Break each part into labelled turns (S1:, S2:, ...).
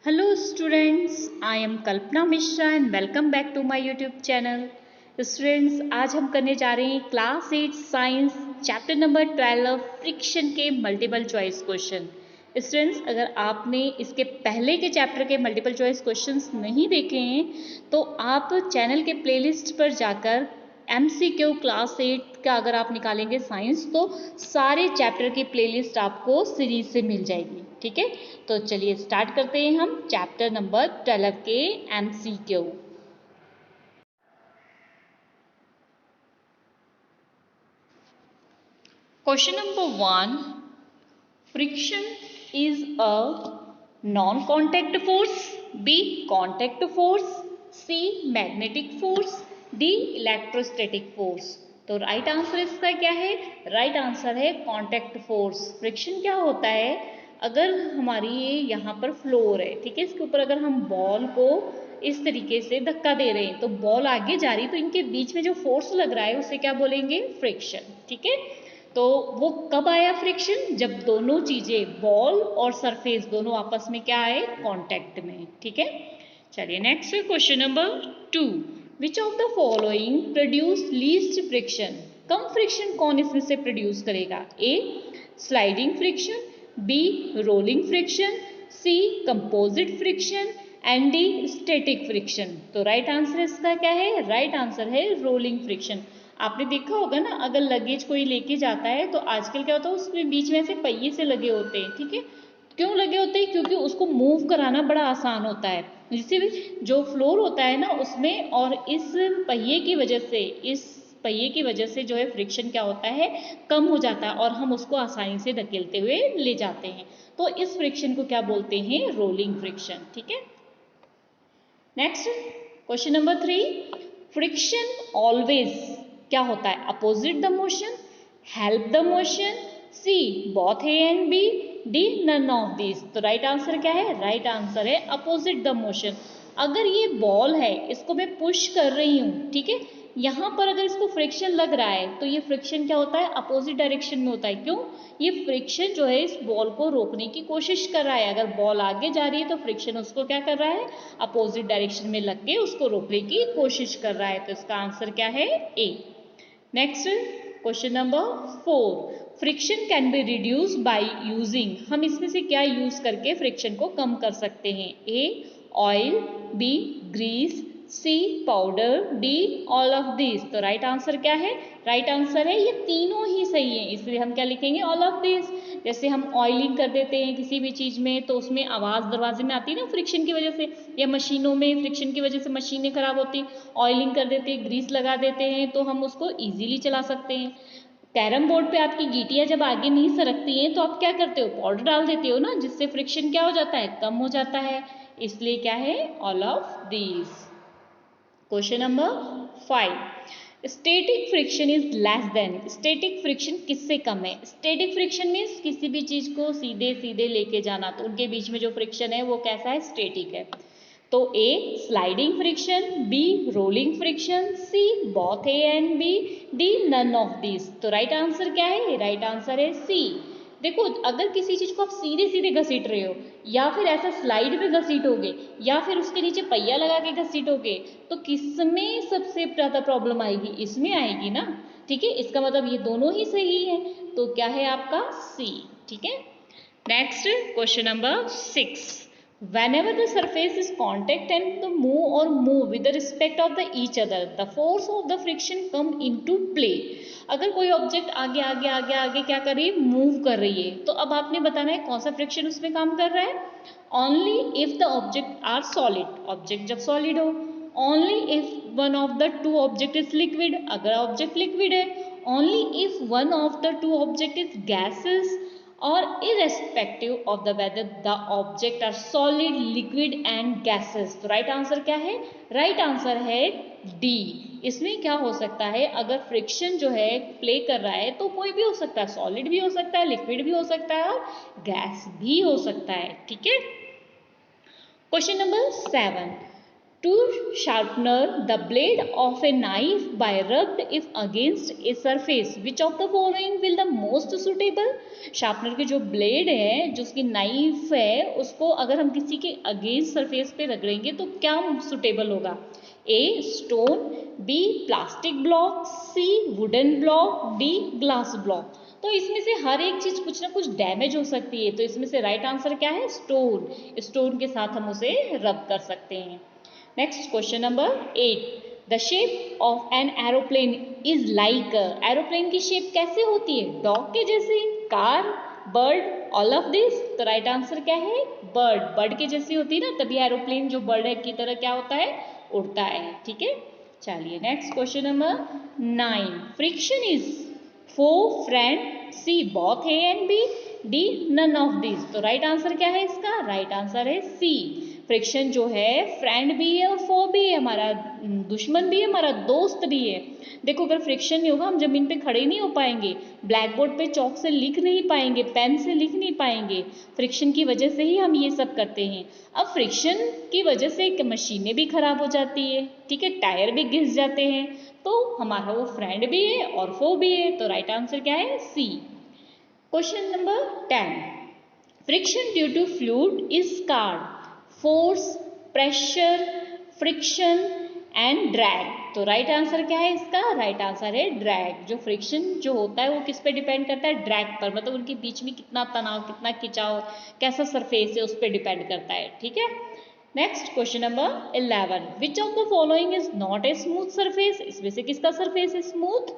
S1: Hello students, I am Kalpana Mishra and welcome back to my YouTube channel. Students आज हम करने जा रहे हैं class 8 science chapter number 12 friction के मल्टीपल चॉइस क्वेश्चन। स्टूडेंट्स अगर आपने इसके पहले के चैप्टर के मल्टीपल चॉइस क्वेश्चंस नहीं देखे हैं तो आप चैनल के प्लेलिस्ट पर जाकर MCQ क्लास 8 का अगर आप निकालेंगे साइंस तो सारे चैप्टर की प्लेलिस्ट आपको सीरीज से मिल जाएगी। ठीक है, तो चलिए स्टार्ट करते हैं हम चैप्टर नंबर 12 के MCQ। Question number 1, friction is a non contact force, B contact force, C magnetic force, D electrostatic force. तो राइट आंसर इसका क्या है? राइट आंसर है कॉन्टैक्ट फोर्स। फ्रिक्शन क्या होता है? अगर हमारी ये यहाँ पर फ्लोर है, ठीक है, इसके ऊपर अगर हम बॉल को इस तरीके से धक्का दे रहे हैं तो बॉल आगे जा रही, तो इनके बीच में जो फोर्स लग रहा है उसे क्या बोलेंगे? फ्रिक्शन। ठीक है, तो वो कब आया फ्रिक्शन? जब दोनों चीजें बॉल और सरफेस दोनों आपस में क्या आए? कांटेक्ट में। ठीक है, चलिए next question number 2, which of the following produce least friction? कम फ्रिक्शन कौन इसमें से प्रोड्यूस करेगा? A sliding friction, B rolling friction, C composite friction and D static friction. तो राइट आंसर इसका क्या है? राइट आंसर है रोलिंग फ्रिक्शन। आपने देखा होगा ना, अगर लगेज कोई लेके जाता है तो आजकल क्या होता है, उसमें बीच में ऐसे पहिए से लगे होते हैं। ठीक है, क्यों लगे होते हैं? क्योंकि उसको मूव कराना बड़ा आसान होता है। जिससे भी जो फ्लोर होता है ना उसमें, और इस पहिए की वजह से, इस पहिए की वजह से जो है फ्रिक्शन क्या होता है? कम हो जाता है और हम उसको आसानी से धकेलते हुए ले जाते हैं। तो इस फ्रिक्शन को क्या बोलते हैं? Rolling friction. ठीक है, next question number 3, friction always क्या होता है? Opposite the motion, help the motion, C both A and B, D none of this. तो राइट आंसर क्या है? राइट आंसर है अपोजिट द मोशन। अगर ये बॉल है, इसको मैं पुश कर रही हूँ, ठीक है, यहाँ पर अगर इसको फ्रिक्शन लग रहा है तो ये फ्रिक्शन क्या होता है? अपोजिट डायरेक्शन में होता है। क्यों? ये फ्रिक्शन जो है इस बॉल को रोकने की कोशिश कर रहा है। अगर बॉल आगे जा रही है तो फ्रिक्शन उसको क्या कर रहा है? अपोजिट डायरेक्शन में लग के उसको रोकने की कोशिश कर रहा है। तो इसका आंसर क्या है? A. Next question number 4, friction can be reduce by using. हम इसमें से क्या यूज करके फ्रिक्शन को कम कर सकते हैं? A oil, B grease, C powder, D all of this. तो राइट आंसर क्या है? राइट आंसर है ये तीनों ही सही है, इसलिए हम क्या लिखेंगे? All of this. जैसे हम ऑयलिंग कर देते हैं किसी भी चीज में तो उसमें आवाज दरवाजे में आती है ना फ्रिक्शन की वजह से, या मशीनों में फ्रिक्शन की वजह से मशीनें खराब होती, ऑयलिंग कर देते हैं, ग्रीस लगा देते हैं तो हम उसको इजीली चला सकते हैं। कैरम बोर्ड पे आपकी गीटियां जब आगे नहीं सरकती हैं तो आप क्या करते हो? पाउडर डाल देते हो ना, जिससे फ्रिक्शन क्या हो जाता है? कम हो जाता है। इसलिए क्या है? All of these. Question number 5, static friction is less than. Static friction किससे कम है? स्टैटिक फ्रिक्शन मीन्स किसी भी चीज को सीधे सीधे लेके जाना, तो उनके बीच में जो फ्रिक्शन है वो कैसा है? स्टैटिक है। तो A sliding friction, B rolling friction, C both A and B, D none of this. तो राइट आंसर क्या है? राइट आंसर है सी। देखो, अगर किसी चीज को आप सीधे सीधे घसीट रहे हो, या फिर ऐसा स्लाइड पे घसीटोगे, या फिर उसके नीचे पहिया लगा के घसीटोगे, तो किसमें सबसे ज्यादा प्रॉब्लम आएगी? इसमें आएगी ना। ठीक है, इसका मतलब ये दोनों ही सही है, तो क्या है आपका? सी। ठीक है, next question number 6, whenever the surface is contact and the move with the respect of the each other, the force of the friction come into play। अगर कोई ऑब्जेक्ट आगे आगे आगे आगे क्या कर रही है? मूव कर रही है, तो अब आपने बताना है कौन सा फ्रिक्शन उसमें काम कर रहा है? Only if the object are solid, object जब सॉलिड हो। Only if one of the two object is liquid, अगर ऑब्जेक्ट लिक्विड है। Only if one of the two object is gases, और irrespective of the whether the object are solid, liquid and gases। तो right answer क्या है? Right answer है D. इसमें क्या हो सकता है? अगर फ्रिक्शन जो है प्ले कर रहा है तो कोई भी हो सकता है, सॉलिड भी हो सकता है, लिक्विड भी हो सकता है और गैस भी हो सकता है। ठीक है, question number 7, To sharpener the blade of a knife by rubbed if against a surface, which of the following will the most suitable? Sharpener के जो ब्लेड है, जो उसकी नाइफ है, उसको अगर हम किसी के अगेंस्ट सरफेस पे रगड़ेंगे तो क्या सुटेबल होगा? A stone, B plastic block, C wooden block, D glass block. तो इसमें से हर एक चीज कुछ ना कुछ डैमेज हो सकती है, तो इसमें से राइट आंसर क्या है? स्टोन। स्टोन के साथ हम उसे रब कर सकते हैं। Next question number 8, the shape of an aeroplane is like. Aeroplane की शेप कैसे होती है? डॉग के जैसे, car, bird, all of this. तो राइट आंसर क्या है? बर्ड। बर्ड के जैसी होती है ना, तभी एरोप्लेन जो बर्ड है की तरह क्या होता है? उड़ता है। ठीक है, चलिए next question number 9, friction is foe friend, C both A and B, D none of this. तो राइट आंसर क्या है इसका? राइट आंसर है सी। फ्रिक्शन जो है फ्रेंड भी है और फो भी है, हमारा दुश्मन भी है, हमारा दोस्त भी है। देखो अगर फ्रिक्शन नहीं होगा हम जमीन पे खड़े नहीं हो पाएंगे, ब्लैक बोर्ड पे चौक से लिख नहीं पाएंगे, पेन से लिख नहीं पाएंगे। फ्रिक्शन की वजह से ही हम ये सब करते हैं। अब फ्रिक्शन की वजह से मशीनें भी खराब हो जाती है, ठीक है, टायर भी घिस जाते हैं। तो हमारा वो फ्रेंड भी है और फो भी है, तो राइट आंसर क्या है? C. Question number 10, friction due to fluid is called force, pressure, friction and drag. तो राइट आंसर क्या है इसका? राइट आंसर है ड्रैग। जो फ्रिक्शन जो होता है वो किस पे डिपेंड करता है? ड्रैग पर, मतलब उनके बीच में कितना तनाव, कितना खिंचाव, कैसा सरफेस है, उस पर डिपेंड करता है। ठीक है, next question number 11, which of the following is not a smooth surface. इसमें से किसका सरफेस स्मूथ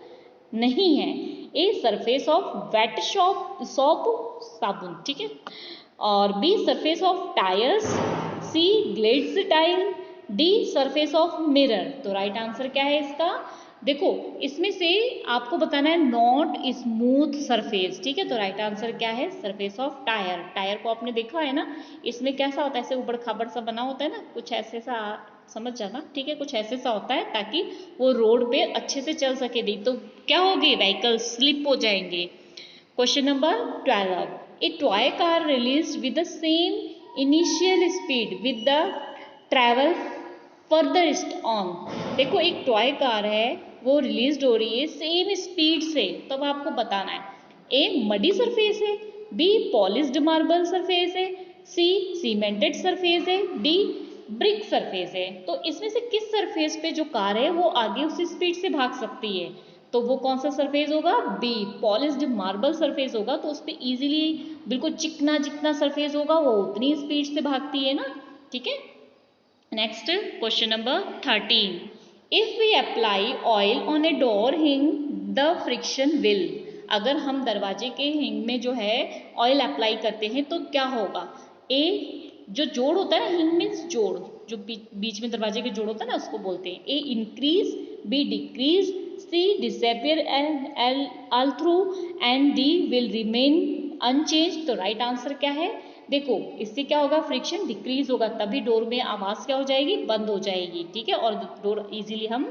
S1: नहीं है? A surface of wet soap साबुन, ठीक है, और B surface of tyres, C glazed tile, D surface of mirror. तो राइट आंसर क्या है इसका? देखो इसमें से आपको बताना है नॉट स्मूथ सरफेस, ठीक है, तो राइट आंसर क्या है? Surface of tyre. टायर को आपने देखा है ना, इसमें कैसा होता है? ऐसे उबड़ खाबड़ सा बना होता है ना, कुछ ऐसे सा, समझ जाना, ठीक है, कुछ ऐसे सा होता है ताकि वो रोड पे अच्छे से चल सके, नहीं तो क्या होगी? व्हीकल स्लिप हो जाएंगे। Question number 12, a toy car release with the same initial speed with the travel farthest on. देखो एक टॉय कार है, वो रिलीज हो रही है सेम स्पीड से, तब आपको बताना है ए मडी सरफेस है, बी पॉलिश्ड मार्बल सरफेस है, सी सीमेंटेड सरफेस है, डी ब्रिक सरफेस है। तो इसमें से किस सरफेस पे जो कार है वो आगे उसी स्पीड से भाग सकती है? तो वो कौन सा सरफेस होगा? बी पॉलिश्ड मार्बल सरफेस होगा। तो उस पर इजीली बिल्कुल चिकना जितना सरफेस होगा वो उतनी स्पीड से भागती है ना। ठीक है, next question number 13, if we apply oil on a door hinge the friction will. अगर हम दरवाजे के हिंग में जो है ऑयल अप्लाई करते हैं तो क्या होगा? ए जो जोड़ होता है ना, हिंग मीन्स जोड़, जो बीच में दरवाजे के जोड़ होता है ना, उसको बोलते हैं। A increase, B decrease, C disappear all through and D will remain unchange. तो राइट आंसर क्या है? देखो इससे क्या होगा? फ्रिक्शन डिक्रीज होगा, तभी डोर में आवाज क्या हो जाएगी? बंद हो जाएगी। ठीक है, और डोर इजीली हम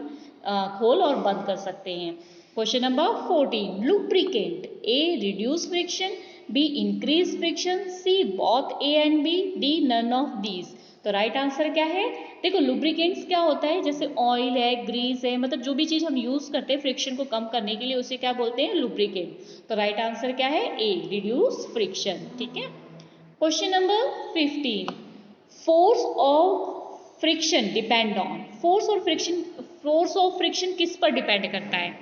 S1: खोल और बंद कर सकते हैं। Question number 14, lubricant, A reduce friction, B increase friction, C both A and B, D none of these. तो राइट आंसर क्या है? देखो लुब्रिकेंट्स क्या होता है? जैसे ऑयल है, ग्रीस है, मतलब जो भी चीज हम यूज करते हैं फ्रिक्शन को कम करने के लिए, उसे क्या बोलते हैं? लुब्रिकेंट। तो राइट आंसर क्या है? A reduce friction. ठीक है, question number 15, force of friction depend on. Force of friction किस पर डिपेंड करता है?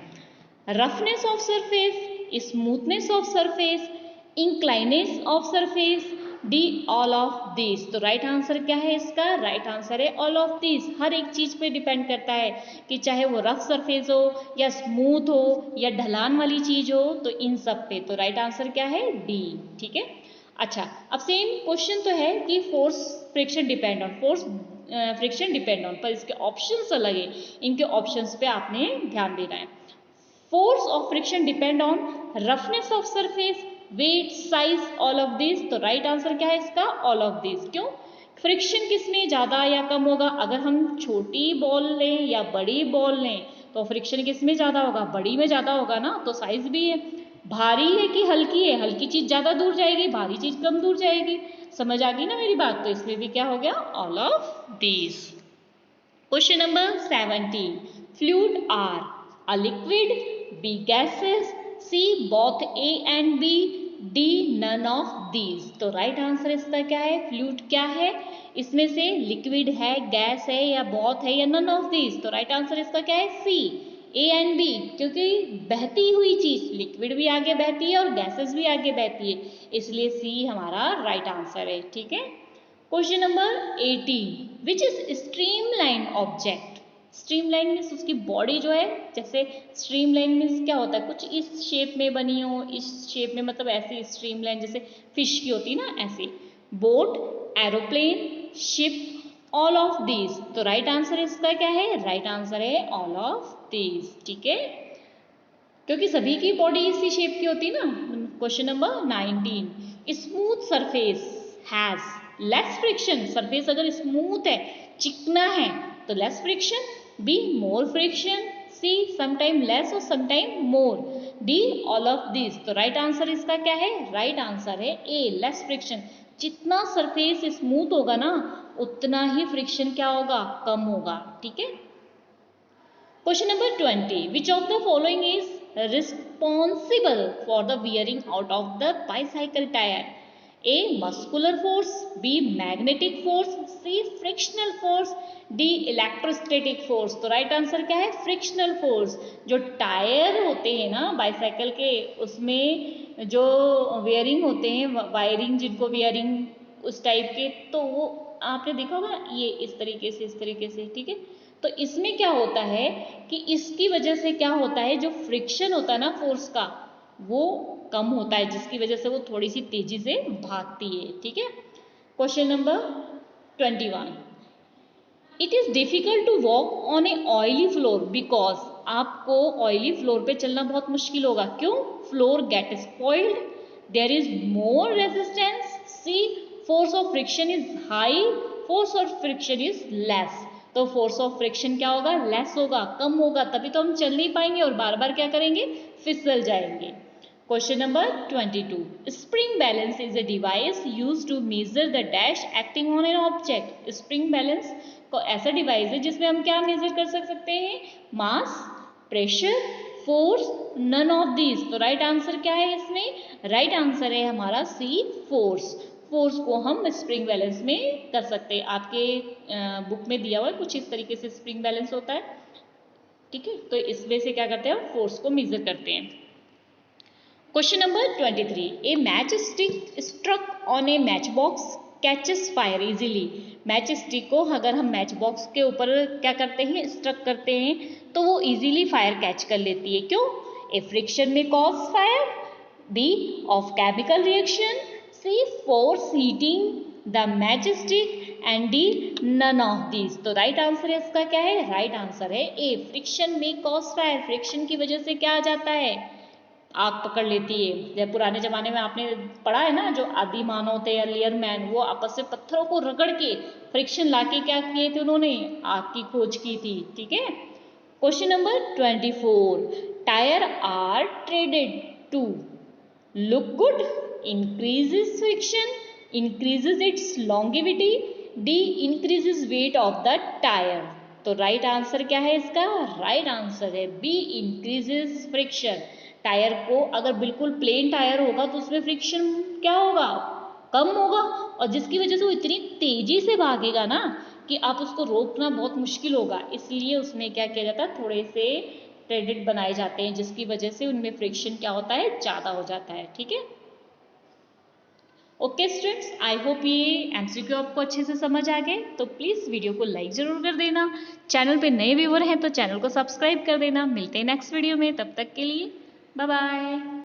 S1: Roughness of surface, smoothness of surface, inclineness of surface, D all of this. तो राइट आंसर क्या है इसका? राइट आंसर है ऑल ऑफ दिस। हर एक चीज पे डिपेंड करता है कि चाहे वो रफ सरफेस हो या स्मूथ हो या ढलान वाली चीज हो, तो इन सब पे। तो राइट आंसर क्या है? डी। ठीक है, अच्छा अब सेम क्वेश्चन तो है कि force friction depend on, force friction depend on, पर इसके ऑप्शंस अलग है, इनके ऑप्शंस पे आपने ध्यान देना है। Force of friction depend on roughness of surface, weight, size, all of this. तो राइट आंसर क्या है इसका? All of this. क्यों? फ्रिक्शन किसमें ज्यादा या कम होगा? अगर हम छोटी बॉल लें या बड़ी बॉल लें तो फ्रिक्शन किसमें ज्यादा होगा? बड़ी में ज्यादा होगा ना। तो साइज भी है, भारी है कि हल्की है? हल्की चीज ज्यादा दूर जाएगी, भारी चीज कम दूर जाएगी। समझ आ गई ना मेरी बात? तो इसमें भी क्या हो गया? All of these. Question number 17. Fluid are a liquid, B gases, C both A and B, D none of these. तो राइट आंसर इसका क्या है? फ्लूइड क्या है? इसमें से लिक्विड है, गैस है या बोथ है या नन ऑफ दीज. तो राइट आंसर इसका क्या है? सी, ए एंड बी. क्योंकि बहती हुई चीज, लिक्विड भी आगे बहती है और गैसेस भी आगे बहती है, इसलिए सी हमारा राइट आंसर है. ठीक है. Question number 18. Which is streamline object? Streamline means उसकी बॉडी जो है, जैसे स्ट्रीमलाइन मीन्स क्या होता है? कुछ इस शेप में बनी हो, इस शेप में, मतलब ऐसी स्ट्रीमलाइन जैसे फिश की होती है ना, ऐसे. Boat, aeroplane, ship, all of these. तो राइट आंसर इसका क्या है? राइट आंसर है ऑल ऑफ दीज. ठीक है, क्योंकि सभी की बॉडी इसी शेप की होती है ना. Question number 19. Smooth surface has less friction. Surface अगर स्मूथ है, चिकना है, तो less friction. B more friction. C sometime less और sometime more. D all of this. तो राइट आंसर इसका क्या है? राइट आंसर है ए, लेस फ्रिक्शन. जितना सरफेस स्मूथ होगा ना, उतना ही फ्रिक्शन क्या होगा? कम होगा. ठीक है. Question number 20. Which of the following is responsible for the wearing out of the bicycle tyre? A muscular force, B magnetic force, C frictional force, D electrostatic force. तो right answer क्या है? Frictional force. जो tyre होते हैं ना bicycle के, उसमें जो वेयरिंग होते हैं, वायरिंग जिनको वेयरिंग उस टाइप के, तो वो आपने देखा होगा ये इस तरीके से, इस तरीके से. ठीक है. तो इसमें क्या होता है कि इसकी वजह से क्या होता है, जो फ्रिक्शन होता है ना फोर्स का, वो कम होता है, जिसकी वजह से वो थोड़ी सी तेजी से भागती है. ठीक है. Question number 21. It is difficult to walk on a oily floor because. आपको ऑयली फ्लोर पे चलना बहुत मुश्किल होगा. क्यों? Floor get spoiled. There is more resistance. C force of friction is high. Force of friction is less. तो force of friction क्या होगा? लेस होगा, कम होगा. तभी तो हम चल नहीं पाएंगे और बार बार क्या करेंगे? फिसल जाएंगे. Question number 22. Spring balance is a device used to measure the dash acting on an object. Spring balance को ऐसा डिवाइस है जिसमें हम क्या मेजर कर सकते हैं? Mass, pressure, force, none of these. तो राइट आंसर क्या है इसमें? राइट आंसर है हमारा सी, फोर्स. फोर्स को हम स्प्रिंग बैलेंस में कर सकते हैं. आपके बुक में दिया हुआ है कुछ इस तरीके से स्प्रिंग बैलेंस होता है. ठीक है. तो इसमें से क्या करते हैं? फोर्स को मेजर करते हैं. Question number 23. A matchstick struck on a matchbox catches fire easily. Match stick को अगर हम मैच बॉक्स के ऊपर क्या करते हैं? स्ट्रक करते हैं, तो वो इजीली फायर कैच कर लेती है. क्यों? A friction may cause fire. B of chemical reaction. C force heating the match stick and D none of this. तो राइट आंसर इसका क्या है? राइट आंसर है A, friction may cause fire. Friction की वजह से क्या आ जाता है? आग पकड़ लेती है. जब पुराने जमाने में आपने पढ़ा है ना, जो आदि मानव थे, अर्लियर मैन, वो आपस में पत्थरों को रगड़ के फ्रिक्शन लाके क्या किए थे? उन्होंने आग की खोज की थी. ठीक है. Question number 24. Tyre are treaded to look good, increases friction, increases its longevity, D increases weight of the tyre. तो राइट आंसर क्या है इसका? राइट आंसर है बी, इंक्रीजेस फ्रिक्शन. टायर को अगर बिल्कुल प्लेन टायर होगा तो उसमें फ्रिक्शन क्या होगा? कम होगा, और जिसकी वजह से वो इतनी तेजी से भागेगा ना कि आप उसको रोकना बहुत मुश्किल होगा. इसलिए उसमें क्या किया जाता है? थोड़े से ट्रेडेड बनाए जाते हैं, जिसकी वजह से उनमें फ्रिक्शन क्या होता है? ज़्यादा हो जाता है. ठीक है. ओके स्टूडेंट्स, आई होप ये एमसीक्यू आपको अच्छे से समझ आ गए. तो प्लीज़ वीडियो को लाइक ज़रूर कर देना. चैनल पे नए व्यूअर हैं तो चैनल को सब्सक्राइब कर देना. मिलते हैं नेक्स्ट वीडियो में. तब तक के लिए बाय बाय.